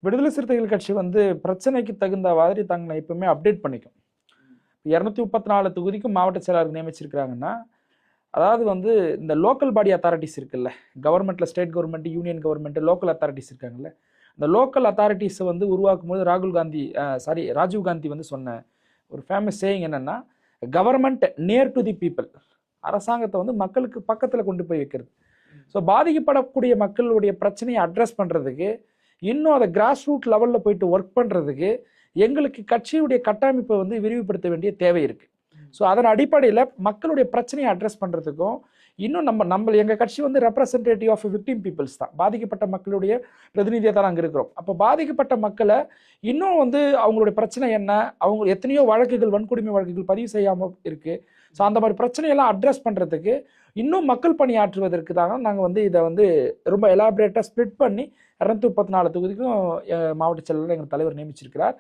விடுதலை சிறுத்தைகள் கட்சி வந்து பிரச்சனைக்கு தகுந்த மாதிரி தங்களை எப்பவுமே அப்டேட் பண்ணிக்கும். 234 தொகுதிக்கும் மாவட்ட செயலாளர் நியமிச்சிருக்கிறாங்கன்னா, அதாவது வந்து இந்த லோக்கல் பாடி அத்தாரிட்டிஸ் இருக்குல்ல, கவர்மெண்ட்ல state government, union government, local authorities இருக்காங்கல்ல, இந்த லோக்கல் அத்தாரிட்டிஸை வந்து உருவாக்கும் போது ராஜீவ் காந்தி வந்து சொன்ன ஒரு ஃபேமஸ் சேயிங் என்னன்னா, government near to the people, அரசாங்கத்தை வந்து மக்களுக்கு பக்கத்தில் கொண்டு போய் வைக்கிறது. ஸோ பாதிக்கப்படக்கூடிய மக்களுடைய பிரச்சனையை அட்ரஸ் பண்ணுறதுக்கு, இன்னும் அதை கிராஸ் ரூட் லெவலில் போயிட்டு ஒர்க் பண்ணுறதுக்கு எங்களுக்கு கட்சியுடைய கட்டமைப்பை வந்து விரிவுபடுத்த வேண்டிய தேவை இருக்குது. ஸோ அதன் அடிப்படையில் மக்களுடைய பிரச்சனையை அட்ரஸ் பண்ணுறதுக்கும், இன்னும் எங்கள் கட்சி வந்து ரெப்ரசன்டேட்டிவ் ஆஃப் விக்டிம் பீப்புள்ஸ் தான், பாதிக்கப்பட்ட மக்களுடைய பிரதிநிதியாக தான் நாங்கள் இருக்கிறோம். அப்போ பாதிக்கப்பட்ட மக்களை இன்னும் வந்து அவங்களுடைய பிரச்சனை என்ன, அவங்க எத்தனையோ வழக்குகள், வன்கொடுமை வழக்குகள் பதிவு செய்யாமல் இருக்குது. ஸோ அந்த மாதிரி பிரச்சனையெல்லாம் அட்ரஸ் பண்ணுறதுக்கு, இன்னும் மக்கள் பணியாற்றுவதற்கு தாங்க நாங்கள் வந்து இதை வந்து ரொம்ப எலாபரேட்டாக ஸ்ப்ளிட் பண்ணி 234 தொகுதிக்கும் மாவட்ட செயலாளர் எங்கள் தலைவர் நியமிச்சிருக்கிறார்.